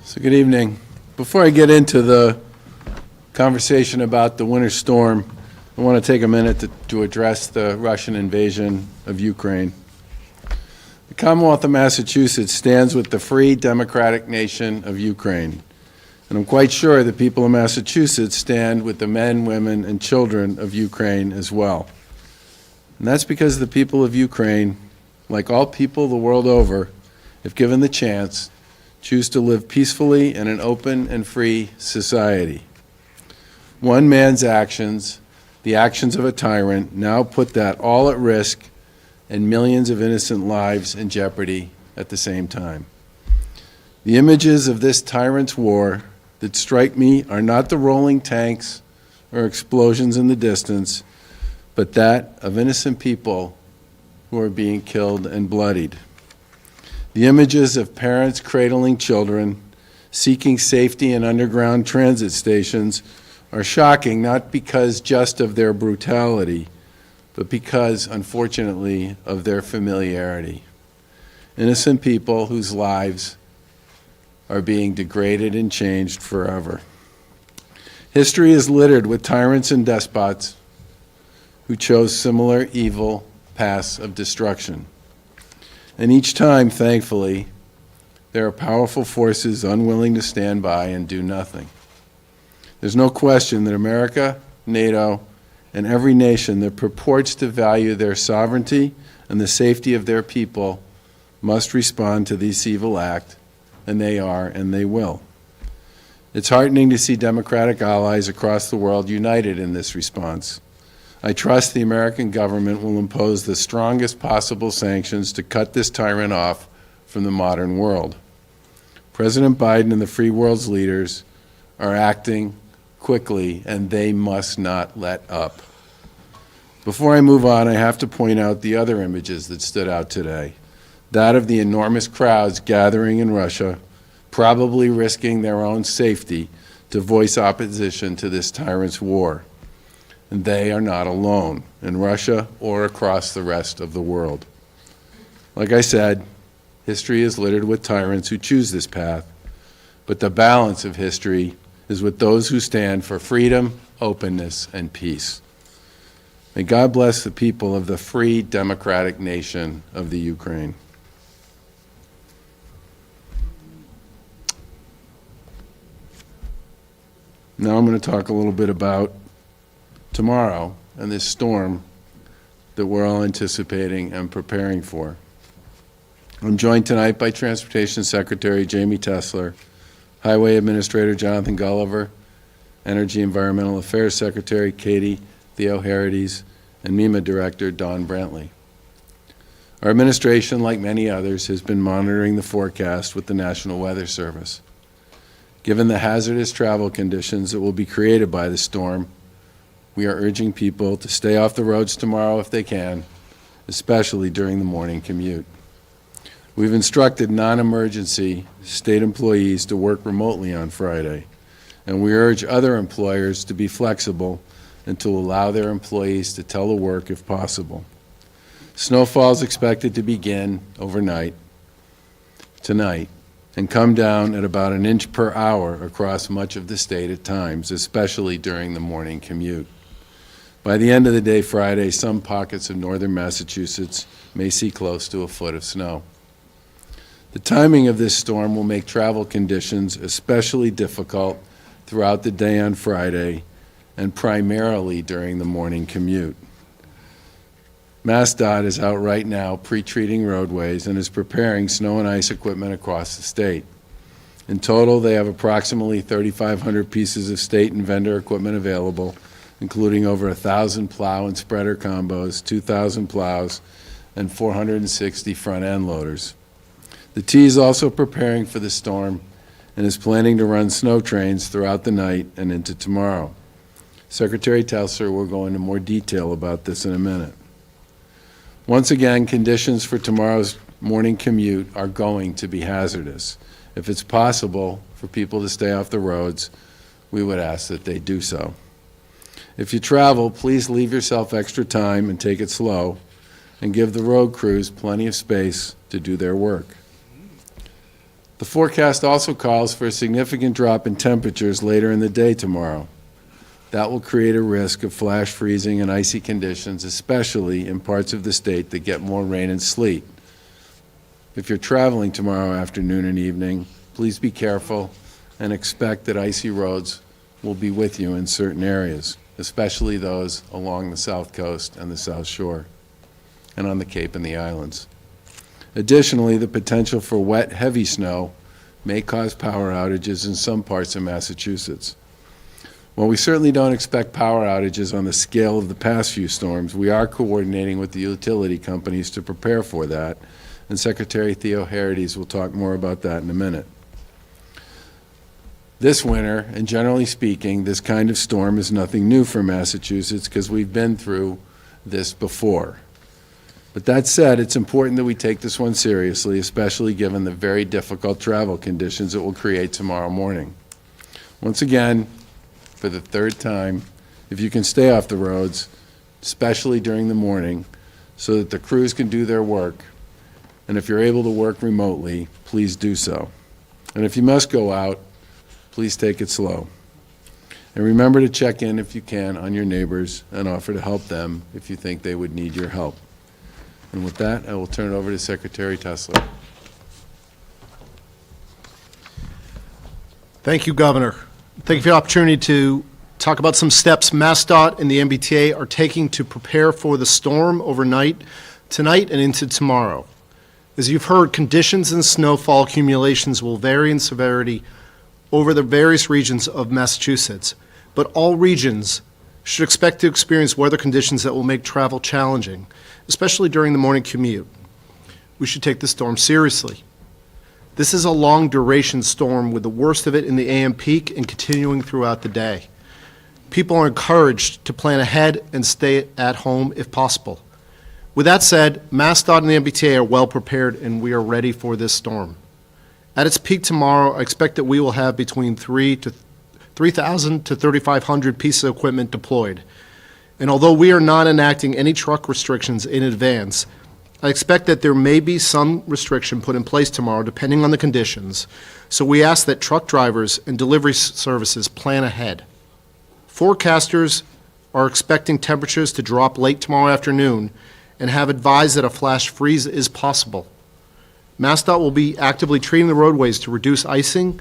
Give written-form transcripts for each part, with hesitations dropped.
So good evening. Before I get into the conversation about the winter storm, I want to take a minute to address the Russian invasion of Ukraine. The Commonwealth of Massachusetts stands with the free democratic nation of Ukraine. And I'm quite sure the people of Massachusetts stand with the men, women, and children of Ukraine as well. And that's because the people of Ukraine, like all people the world over, if given the chance, choose to live peacefully in an open and free society. One man's actions, the actions of a tyrant, now put that all at risk and millions of innocent lives in jeopardy at the same time. The images of this tyrant's war that strike me are not the rolling tanks or explosions in the distance, but that of innocent people who are being killed and bloodied. The images of parents cradling children, seeking safety in underground transit stations are shocking, not because just of their brutality, but because, unfortunately, of their familiarity. Innocent people whose lives are being degraded and changed forever. History is littered with tyrants and despots who chose similar evil paths of destruction. And each time, thankfully, there are powerful forces unwilling to stand by and do nothing. There's no question that America, NATO, and every nation that purports to value their sovereignty and the safety of their people must respond to this evil act, and they are, and they will. It's heartening to see democratic allies across the world united in this response. I trust the American government will impose the strongest possible sanctions to cut this tyrant off from the modern world. President Biden and the free world's leaders are acting quickly, and they must not let up. Before I move on, I have to point out the other images that stood out today. That of the enormous crowds gathering in Russia, probably risking their own safety to voice opposition to this tyrant's war. And they are not alone in Russia or across the rest of the world. Like I said, history is littered with tyrants who choose this path, but the balance of history is with those who stand for freedom, openness, and peace. May God bless the people of the free democratic nation of the Ukraine. Now I'm going to talk a little bit about tomorrow and this storm that we're all anticipating and preparing for. I'm joined tonight by Transportation Secretary Jamie Tesler, Highway Administrator Jonathan Gulliver, Energy Environmental Affairs Secretary Katie Theoharides, and MEMA Director Don Brantley. Our administration, like many others, has been monitoring the forecast with the National Weather Service. Given the hazardous travel conditions that will be created by the storm, we are urging people to stay off the roads tomorrow if they can, especially during the morning commute. We've instructed non-emergency state employees to work remotely on Friday, and we urge other employers to be flexible and to allow their employees to telework if possible. Snowfall is expected to begin overnight tonight and come down at about 1 inch per hour across much of the state at times, especially during the morning commute. By the end of the day Friday, some pockets of northern Massachusetts may see close to 1 foot of snow. The timing of this storm will make travel conditions especially difficult throughout the day on Friday and primarily during the morning commute. MassDOT is out right now pre-treating roadways and is preparing snow and ice equipment across the state. In total, they have approximately 3,500 pieces of state and vendor equipment available, including over 1,000 plow and spreader combos, 2,000 plows, and 460 front-end loaders. The T is also preparing for the storm and is planning to run snow trains throughout the night and into tomorrow. Secretary Tesler will go into more detail about this in a minute. Once again, conditions for tomorrow's morning commute are going to be hazardous. If it's possible for people to stay off the roads, we would ask that they do so. If you travel, please leave yourself extra time and take it slow, and give the road crews plenty of space to do their work. The forecast also calls for a significant drop in temperatures later in the day tomorrow. That will create a risk of flash freezing and icy conditions, especially in parts of the state that get more rain and sleet. If you're traveling tomorrow afternoon and evening, please be careful and expect that icy roads will be with you in certain areas, especially those along the South Coast and the South Shore, and on the Cape and the islands. Additionally, the potential for wet, heavy snow may cause power outages in some parts of Massachusetts. While we certainly don't expect power outages on the scale of the past few storms, we are coordinating with the utility companies to prepare for that, and Secretary Theo Herides will talk more about that in a minute. This winter, and generally speaking, this kind of storm is nothing new for Massachusetts because we've been through this before. But that said, it's important that we take this one seriously, especially given the very difficult travel conditions it will create tomorrow morning. Once again, for the third time, if you can stay off the roads, especially during the morning, so that the crews can do their work, and if you're able to work remotely, please do so. And if you must go out, please take it slow. And remember to check in if you can on your neighbors and offer to help them if you think they would need your help. And with that, I will turn it over to Secretary Tussler. Thank you, Governor. Thank you for the opportunity to talk about some steps MassDOT and the MBTA are taking to prepare for the storm overnight, tonight, and into tomorrow. As you've heard, conditions and snowfall accumulations will vary in severity over the various regions of Massachusetts, but all regions should expect to experience weather conditions that will make travel challenging, especially during the morning commute. We should take the storm seriously. This is a long-duration storm with the worst of it in the AM peak and continuing throughout the day. People are encouraged to plan ahead and stay at home if possible. With that said, MassDOT and the MBTA are well prepared and we are ready for this storm. At its peak tomorrow, I expect that we will have between 3,000 to 3,500 pieces of equipment deployed. And although we are not enacting any truck restrictions in advance, I expect that there may be some restriction put in place tomorrow depending on the conditions, so we ask that truck drivers and delivery services plan ahead. Forecasters are expecting temperatures to drop late tomorrow afternoon and have advised that a flash freeze is possible. MassDOT will be actively treating the roadways to reduce icing.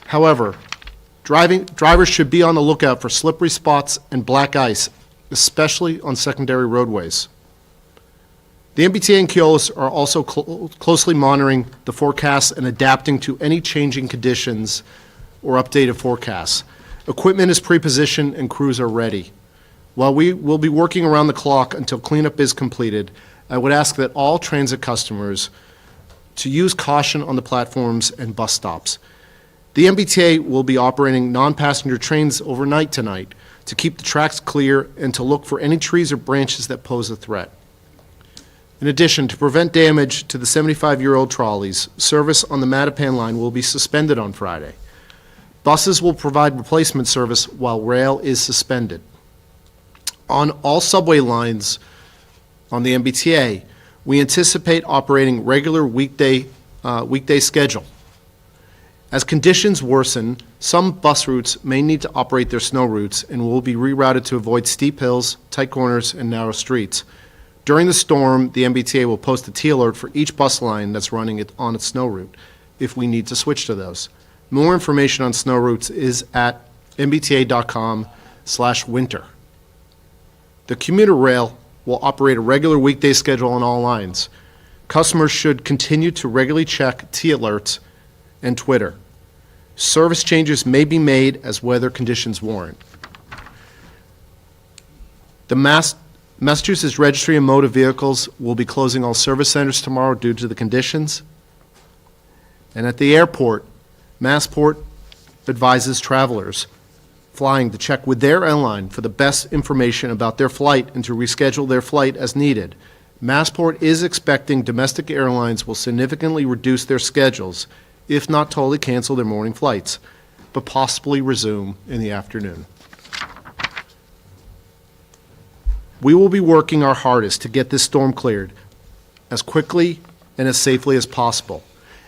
However, drivers should be on the lookout for slippery spots and black ice, especially on secondary roadways. The MBTA and Keolis are also closely monitoring the forecasts and adapting to any changing conditions or updated forecasts. Equipment is pre-positioned and crews are ready. While we will be working around the clock until cleanup is completed, I would ask that all transit customers to use caution on the platforms and bus stops. The MBTA will be operating non-passenger trains overnight tonight to keep the tracks clear and to look for any trees or branches that pose a threat. In addition, to prevent damage to the 75-year-old trolleys, service on the Mattapan line will be suspended on Friday. Buses will provide replacement service while rail is suspended. On all subway lines on the MBTA, we anticipate operating regular weekday schedule. As conditions worsen, some bus routes may need to operate their snow routes and will be rerouted to avoid steep hills, tight corners, and narrow streets. During the storm, the MBTA will post a T-alert for each bus line that's running on its snow route if we need to switch to those. More information on snow routes is at mbta.com/winter. The commuter rail will operate a regular weekday schedule on all lines. Customers should continue to regularly check T-alerts and Twitter. Service changes may be made as weather conditions warrant. The Massachusetts Registry of Motor Vehicles will be closing all service centers tomorrow due to the conditions. And at the airport, Massport advises travelers flying to check with their airline for the best information about their flight and to reschedule their flight as needed. Massport is expecting domestic airlines will significantly reduce their schedules, if not totally cancel their morning flights, but possibly resume in the afternoon. We will be working our hardest to get this storm cleared as quickly and as safely as possible.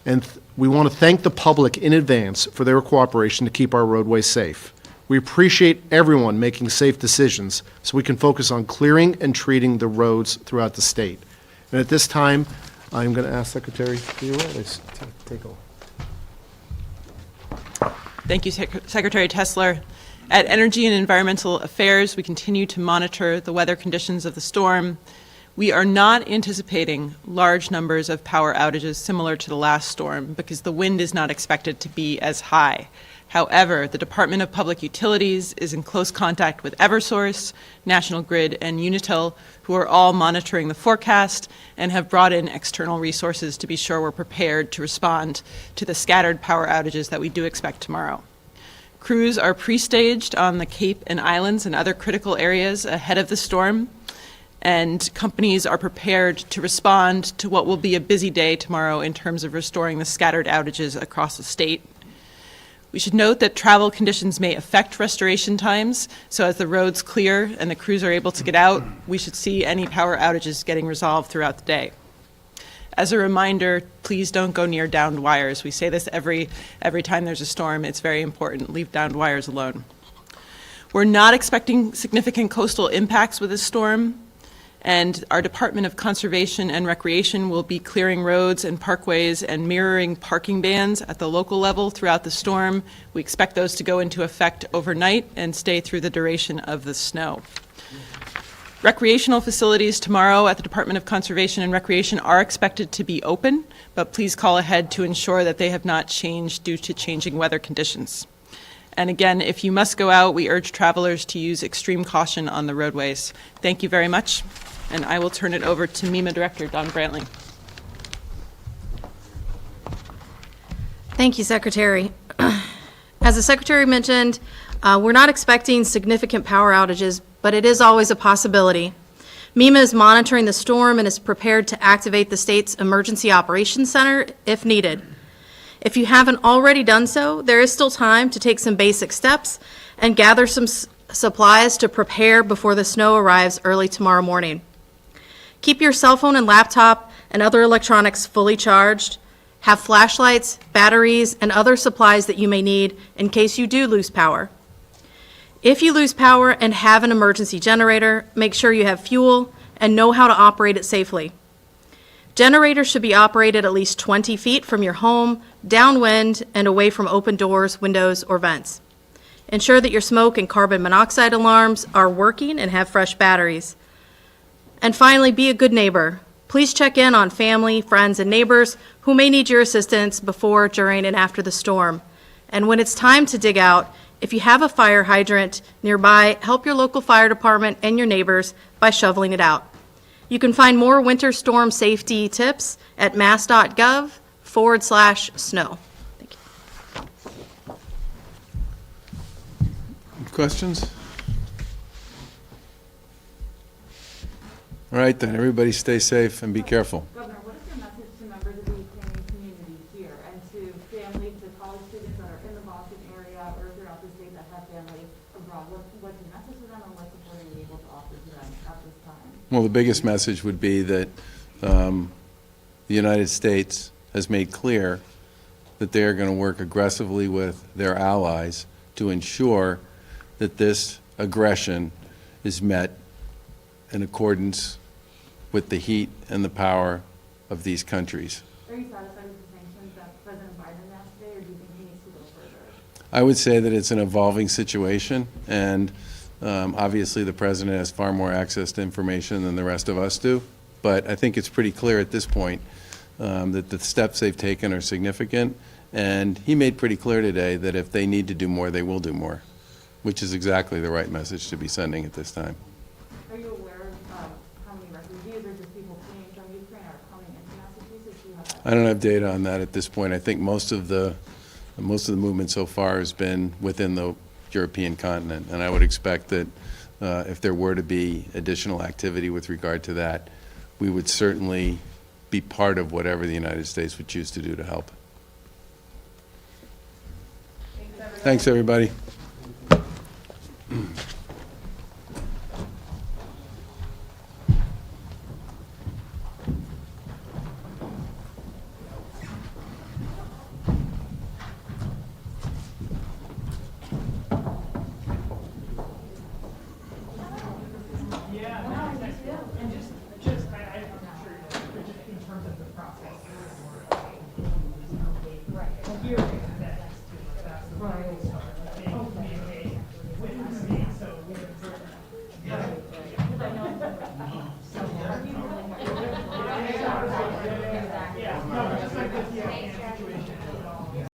And We want to thank the public in advance for their cooperation to keep our roadways safe. We appreciate everyone making safe decisions so we can focus on clearing and treating the roads throughout the state. And at this time, I'm going to ask Secretary Fiola to take over. Thank you, Secretary Tessler. At Energy and Environmental Affairs, we continue to monitor the weather conditions of the storm. We are not anticipating large numbers of power outages similar to the last storm because the wind is not expected to be as high. However, the Department of Public Utilities is in close contact with Eversource, National Grid, and Unitil, who are all monitoring the forecast and have brought in external resources to be sure we're prepared to respond to the scattered power outages that we do expect tomorrow. Crews are pre-staged on the Cape and Islands and other critical areas ahead of the storm, and companies are prepared to respond to what will be a busy day tomorrow in terms of restoring the scattered outages across the state. We should note that travel conditions may affect restoration times, so as the roads clear and the crews are able to get out, we should see any power outages getting resolved throughout the day. As a reminder, please don't go near downed wires. We say this every time there's a storm. It's very important. Leave downed wires alone. We're not expecting significant coastal impacts with this storm, and our Department of Conservation and Recreation will be clearing roads and parkways and mirroring parking bans at the local level throughout the storm. We expect those to go into effect overnight and stay through the duration of the snow. Recreational facilities tomorrow at the Department of Conservation and Recreation are expected to be open, but please call ahead to ensure that they have not changed due to changing weather conditions. And again, if you must go out, we urge travelers to use extreme caution on the roadways. Thank you very much, and I will turn it over to MEMA Director Don Brantley. Thank you, Secretary. As the Secretary mentioned, we're not expecting significant power outages, but it is always a possibility. MEMA is monitoring the storm and is prepared to activate the state's Emergency Operations Center if needed. If you haven't already done so, there is still time to take some basic steps and gather some supplies to prepare before the snow arrives early tomorrow morning. Keep your cell phone and laptop and other electronics fully charged. Have flashlights, batteries, and other supplies that you may need in case you do lose power. If you lose power and have an emergency generator, make sure you have fuel and know how to operate it safely. Generators should be operated at least 20 feet from your home, downwind, and away from open doors, windows, or vents. Ensure that your smoke and carbon monoxide alarms are working and have fresh batteries. And finally, be a good neighbor. Please check in on family, friends, and neighbors who may need your assistance before, during, and after the storm. And when it's time to dig out, if you have a fire hydrant nearby, help your local fire department and your neighbors by shoveling it out. You can find more winter storm safety tips at mass.gov/snow. Thank you. Questions? All right, then, everybody stay safe and be careful. Governor, what is your message to members of the Ukrainian community here and to families, to college students that are in the Boston area or throughout the state that have family abroad? What's your message to them and what support are you able to offer to them at this time? Well, the biggest message would be that the United States has made clear that they are going to work aggressively with their allies to ensure that this aggression is met in accordance with the heat and the power of these countries. Are you satisfied with the sanctions that President Biden announced today, or do you think he needs to go further? I would say that it's an evolving situation, and obviously the president has far more access to information than the rest of us do, but I think it's pretty clear at this point that the steps they've taken are significant, and he made pretty clear today that if they need to do more, they will do more, which is exactly the right message to be sending at this time. Are you aware of how many refugees or just people fleeing from Ukraine are coming into Massachusetts? Do you have that? I don't have data on that at this point. I think most of the movement so far has been within the European continent, and I would expect that if there were to be additional activity with regard to that, we would certainly be part of whatever the United States would choose to do to help. Thanks, everybody.